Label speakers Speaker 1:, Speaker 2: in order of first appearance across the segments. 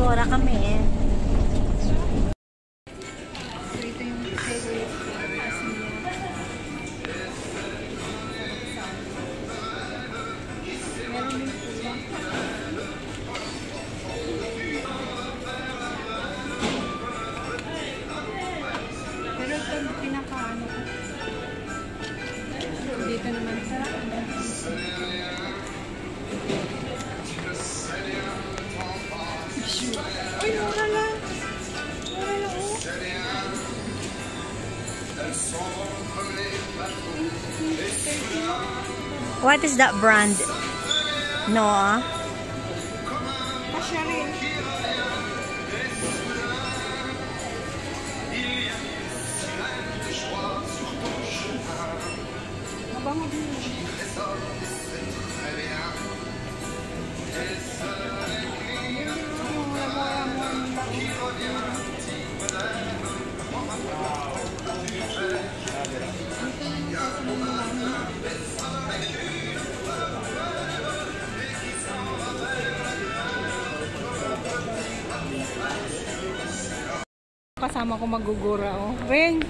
Speaker 1: Magugura kami eh.
Speaker 2: So ito yung favorite ko. Meron din pula. Pero ito pinaka-ano ko. Dito naman sarap. Uy, mura lang. Mura lang, oh.
Speaker 1: What is that brand? No.
Speaker 2: Kasya rin. Mabango din. Kasama ko magugura, oh. Ren!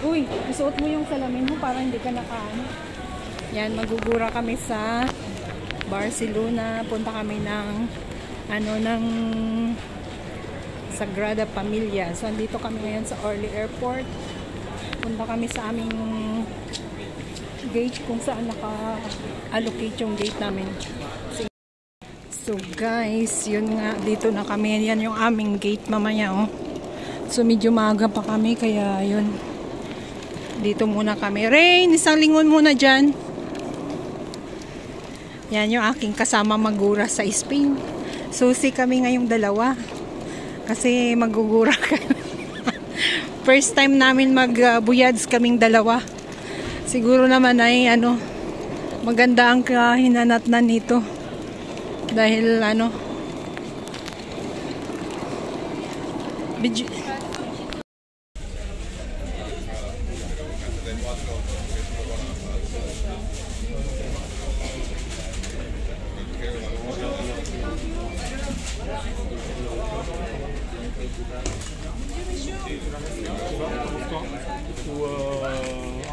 Speaker 2: Uy, isuot mo yung salamin mo para hindi ka nakaano. Yan, magugura kami sa Barcelona. Punta kami ng Sagrada Familia. So, andito kami ngayon sa Orly Airport. Punta kami sa aming gate kung saan naka-allocate yung gate namin. So, guys, yun nga. Dito na kami. Yan yung aming gate mamaya, oh. So, medyo maaga pa kami, kaya yun. Dito muna kami. Rain, isang lingon muna dyan. Yan yung aking kasama magura sa Spain. Susi kami ngayong dalawa. Kasi magugura kami. First time namin magbuyads kaming dalawa. Siguro naman ay maganda ang kahinanatnan nito. Dahil
Speaker 3: un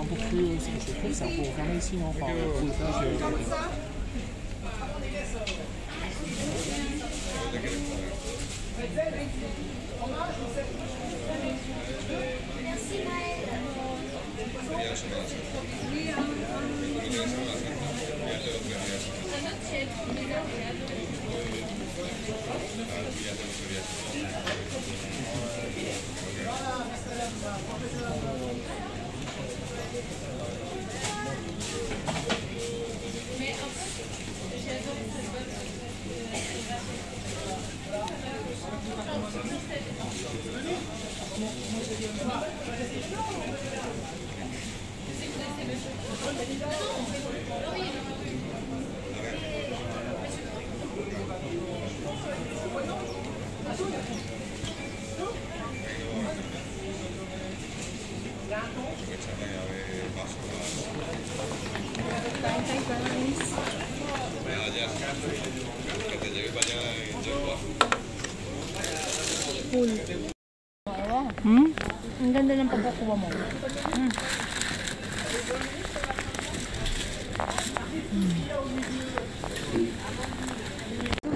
Speaker 3: peu plus, c'est cool, c'est un peu fermé ici, non? Enfin,
Speaker 2: Cool. Ang ganda ng pagkakuha mo.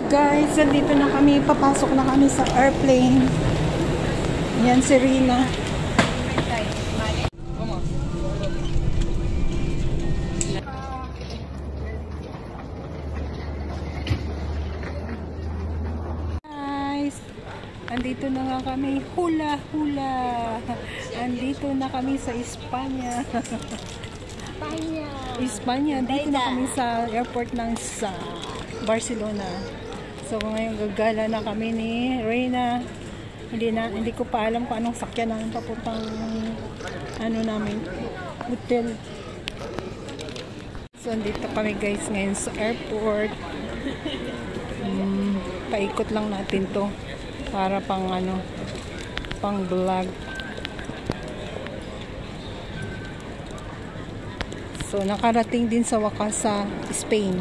Speaker 1: Guys, nandito na kami. Papasok na kami sa airplane. Yan si Rina. Andito na nga kami, hula hula. Andito na kami sa Espanya. Espanya. Dito na kami sa airport ng sa Barcelona. So ngayon gagala na kami ni Reina. Hindi ko pa alam kung anong sakyan namin papuntang namin hotel. So andito kami guys ngayon sa airport. Paikot lang natin to para pang vlog. So nakarating din sa wakas sa Spain.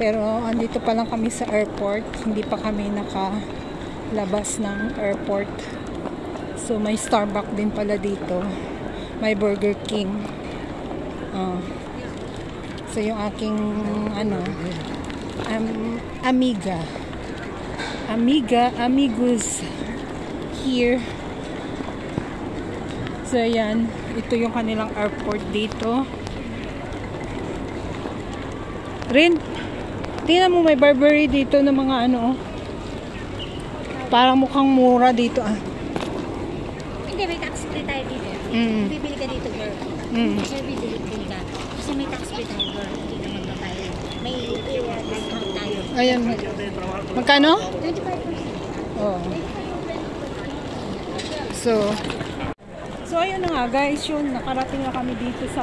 Speaker 1: Pero andito pa lang kami sa airport. Hindi pa kami nakalabas ng airport. So may Starbucks din pala dito. May Burger King. So yung aking amigos here. So ayan, ito yung kanilang airport dito. Rin, tingnan mo, may Burberry dito ng mga parang mukhang mura dito
Speaker 4: Hindi, may tax free tayo dito. Bibili ka dito, girl. Kasi bibili ka. Kasi may tax free tayo, girl. Hindi naman ba tayo. May discount tayo.
Speaker 1: Ayan. Magkano?
Speaker 4: 25%.
Speaker 1: Oh. So ayun na nga guys, yun, nakarating na kami dito sa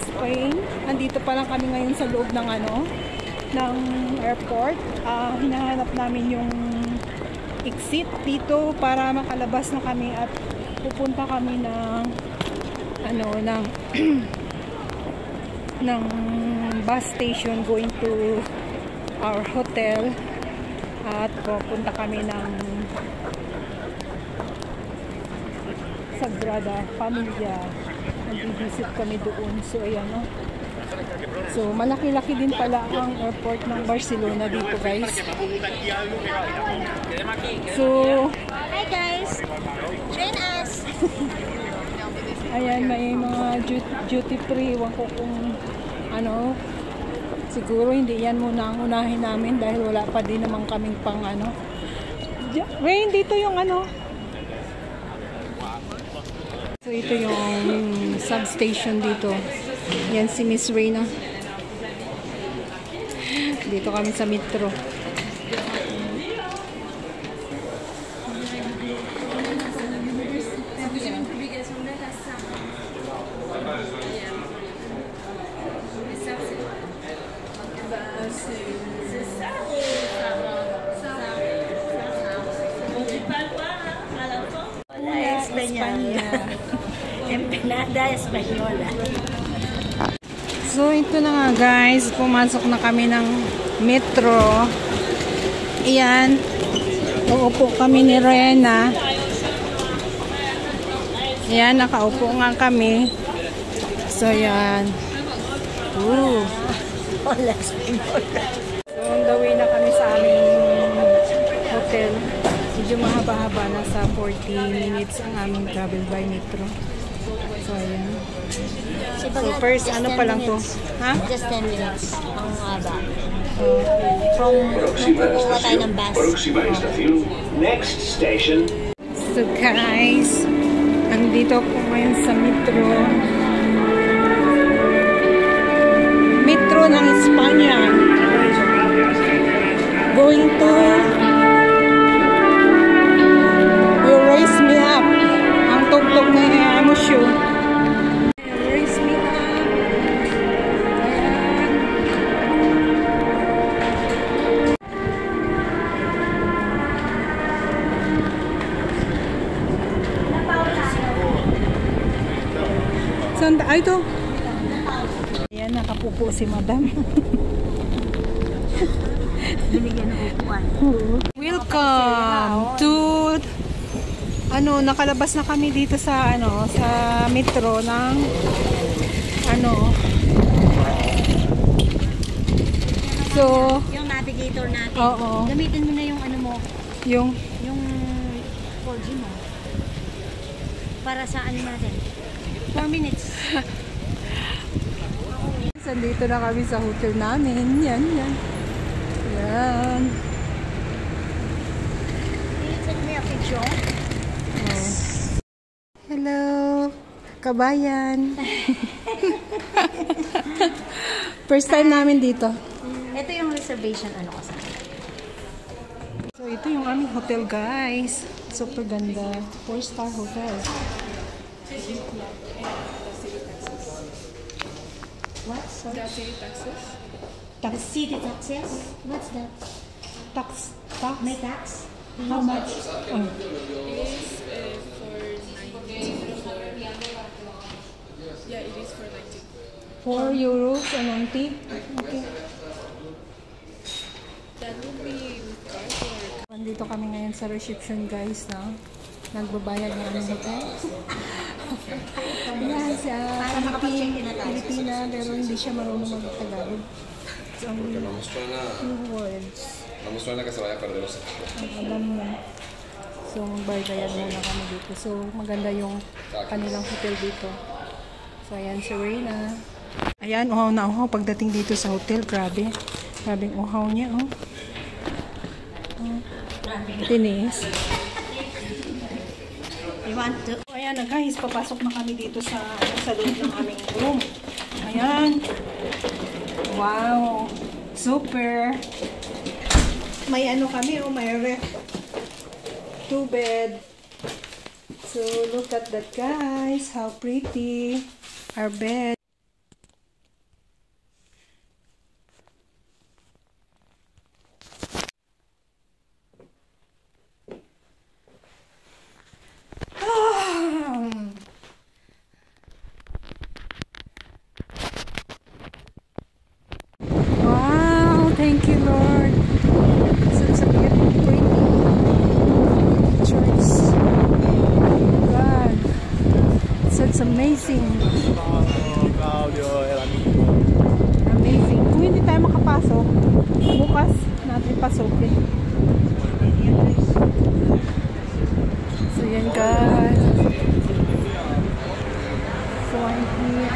Speaker 1: Spain. Andito pa lang kami ngayon sa loob ng ng airport. Hinahanap namin yung exit dito para makalabas na kami at pupunta kami ng ng bus station going to our hotel at pupunta kami ng Sagrada Familia. Nag-visit kami doon. So ayan So malaki-laki din pala ang airport ng Barcelona dito guys. So
Speaker 4: Hi guys! Join us!
Speaker 1: ayan, may mga duty free. Ewan ko kung siguro hindi yan muna ang unahin namin dahil wala pa din naman kaming pang Rain, dito yung So ito yung substation dito. Yan si Miss Reyna. Dito kami sa metro.
Speaker 4: Empanada Española.
Speaker 1: So ito na nga guys, pumasok na kami ng metro. Ayan, uupo kami ni Reyna. Ayan, nakaupo nga kami. So ayan.
Speaker 4: Hola Española.
Speaker 1: So on the way na kami sa aming hotel. Medyo mahaba-haba, nasa 40 minutes ang aming travel by metro. So ayan. So first, pa lang to? Ha?
Speaker 4: Just 10 minutes. Ang haba. From kukuha tayo ng bus.
Speaker 3: Next station.
Speaker 1: So guys, nandito po ngayon sa metro. Metro ng Espanya. Going to You Raise Me Up. Ang tugtog na emosyon. Raise Me Up. Saan tayo ito? Ayan, nakapupo si madam.
Speaker 4: Binigyan ng upuan.
Speaker 1: Welcome to nakalabas na kami dito sa sa metro ng so
Speaker 4: Yung navigator natin.
Speaker 1: Oo.
Speaker 4: Gamitin mo na yung mo.
Speaker 1: Yung
Speaker 4: 4G mo. Para sa natin. 4 minutes.
Speaker 1: Sandito na kami sa hotel namin. Yan.
Speaker 4: Can you take me a picture?
Speaker 1: Hello, kabayan. First time namin dito.
Speaker 4: Ito yung reservation kasi.
Speaker 1: So ito yung aming hotel guys. Super ganda. 4-star hotel.
Speaker 4: What?
Speaker 3: City taxes?
Speaker 4: The city taxes? What's that?
Speaker 1: Tax?
Speaker 4: May tax?
Speaker 1: How much?
Speaker 3: Yeah, it is for 90.
Speaker 1: 4 euros and 90. Okay. Dito kami ngayon sa reception guys na nagbabayad ng aming hotel. Yan siya, Pilipina, pero hindi siya marunong mag-Tagalog. So, ang few words.
Speaker 5: No me suena que se vaya a perder los
Speaker 1: Ang alam mo. So, magbayad muna kami dito. So, maganda yung kanilang hotel dito. So, ayan si Reyna. Ayan, uhaw na uhaw. Pagdating dito sa hotel, grabe. Grabe yung uhaw niya, oh. Tinis.
Speaker 4: You want to?
Speaker 1: So, ayan na guys, papasok na kami dito sa loob ng aming room. Ayan. Wow. Super. May ano kami, oh, may ref. 2 bed. So, look at that guys. How pretty. Our bed. Wow, thank you Lord. Such a beautiful pictures. God, such amazing. Amazing. Kung hindi tayo makapasok, bukas natin pasukin. So yan guys. So I'm here.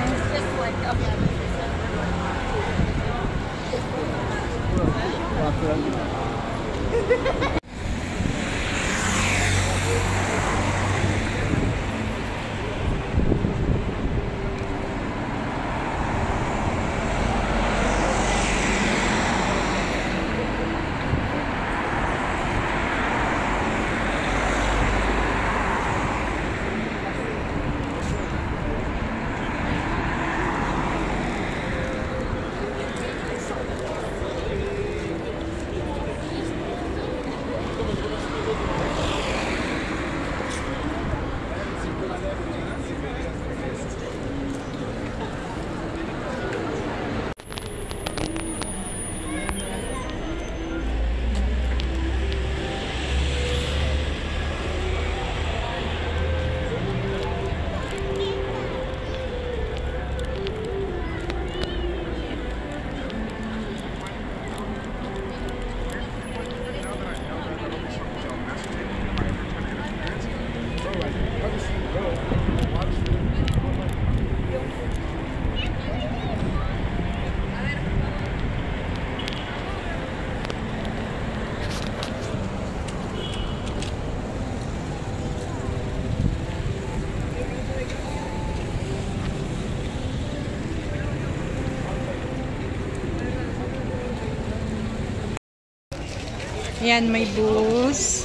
Speaker 1: Yan, may bus.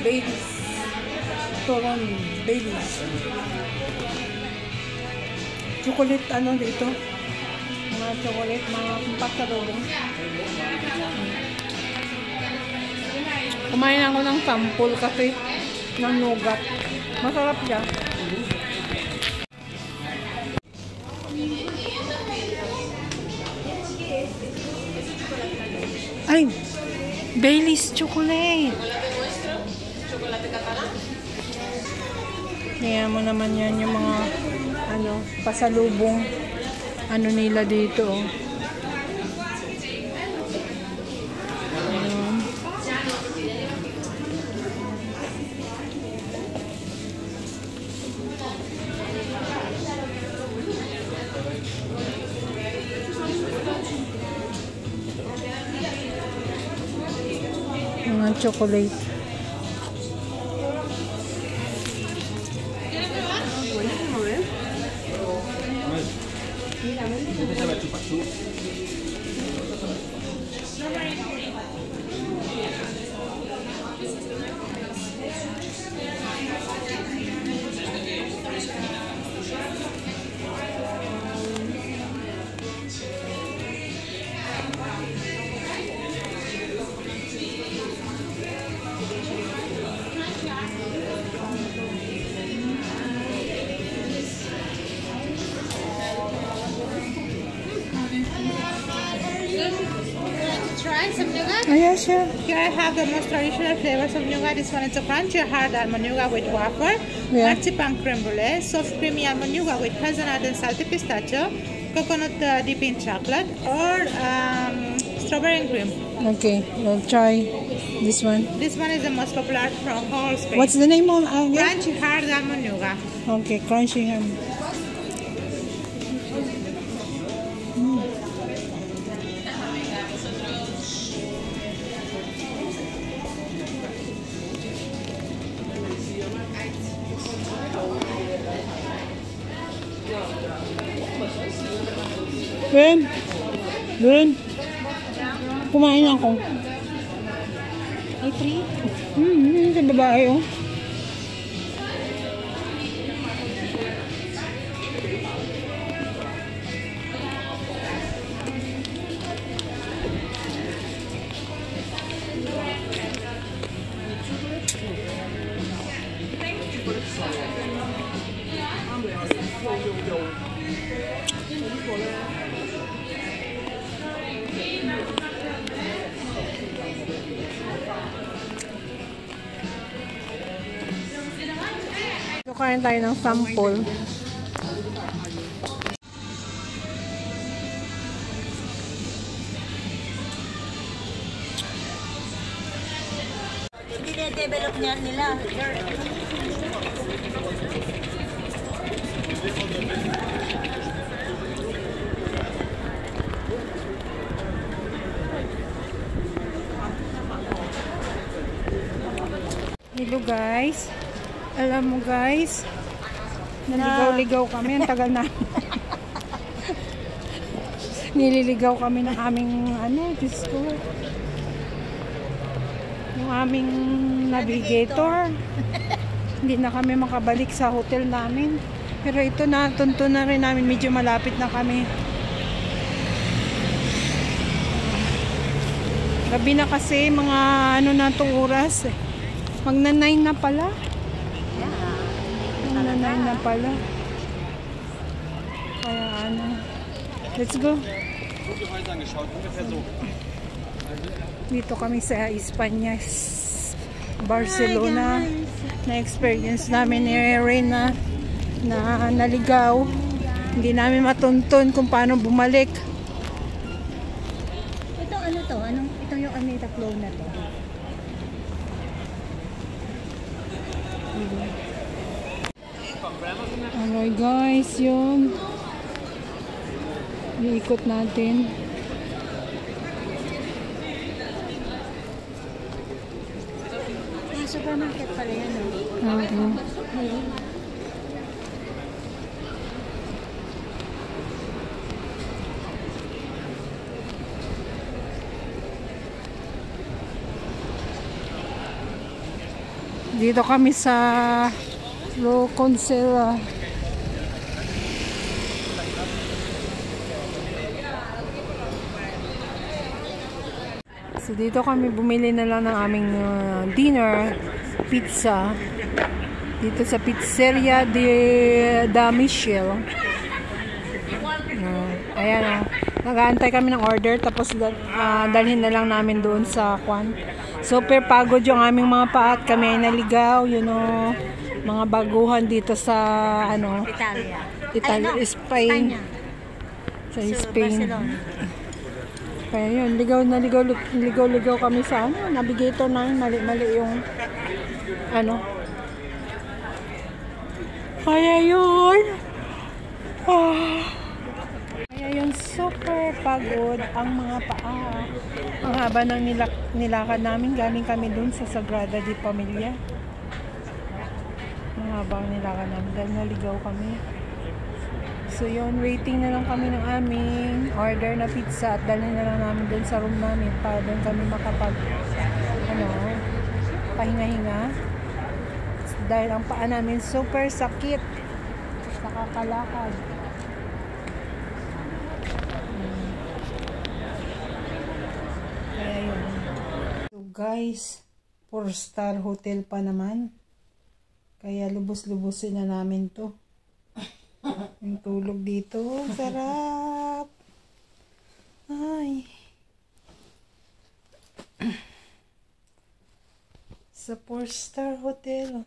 Speaker 1: Baileys. Toron Baileys. Chocolate ano dito? Mga chocolate, mga pasalubong. Kumain ako ng sample kasi ng nougat. Masarap siya. Ay! Baileys chocolate! Kaya mo naman yan yung mga pasalubong nila dito. Mga chocolate.
Speaker 4: Try some nougat.
Speaker 1: Oh, yeah, sure.
Speaker 2: Here I have the most traditional flavors of nougat. This one is a crunchy hard almond nougat with wafer,
Speaker 1: Yeah.
Speaker 2: marzipan creme brulee, soft creamy almond nougat with hazelnut and salty pistachio, coconut dipped in chocolate, or strawberry and cream.
Speaker 1: Okay, we'll try this one.
Speaker 2: This one is the most popular from whole Spain.
Speaker 1: What's the name of
Speaker 2: Crunchy hard almond nougat.
Speaker 1: Okay, crunchy ham. Ben, kumain ako.
Speaker 4: Ay, free?
Speaker 1: Sa babae, oh. Kain tayo ng sample.
Speaker 4: Dine-develop niya nila.
Speaker 1: Hello guys. Alam mo guys, naligaw-ligaw kami. Ang tagal na. Nililigaw kami ng aming Diyos ko. Yung aming navigator. Hindi na kami makabalik sa hotel namin. Pero ito na, tunto na rin namin. Medyo malapit na kami. Gabi na kasi, mga na itong oras. Magna-9 na pala. Magna-9 na pala. Kaya let's go. Dito kami sa Espanya, Barcelona. Na-experience namin ni Reina na naligaw. Hindi namin matuntun kung paano bumalik.
Speaker 4: Ito ano to? Ito yung Anita Flow na to.
Speaker 1: Alright guys, yun. Iikot natin.
Speaker 4: Supermarket pala yan.
Speaker 1: Dito kami sa Roconsella. So dito kami bumili na lang ng aming dinner, pizza. Dito sa Pizzeria da Michelle. Ayan o. Nag-aantay kami ng order tapos dalhin na lang namin doon sa kwan. Super pagod yung aming mga paa at kami ay naligaw, you know, mga baguhan dito sa ano, Italia, Spain. Sa Spain. Kaya yun, ligaw kami sa ano, navigator namin, mali yung ano. Kaya yun. Kaya yun, super pagod ang mga paa. Ang haba ng nilakad namin, galing kami dun sa Sagrada de Familia. Ang haba ang nilakad namin dahil naligaw kami. So yun, waiting na lang kami ng aming order na pizza at dalhin na lang namin dun sa room namin para dun kami makapag pahinga-hinga. Dahil ang paa namin super sakit. Nakakalakad. Kaya yun. So guys, 4-star hotel pa naman. Kaya lubos-lubusin na namin to. Yung tulog dito, sarap. Ay. Sa 4-star hotel.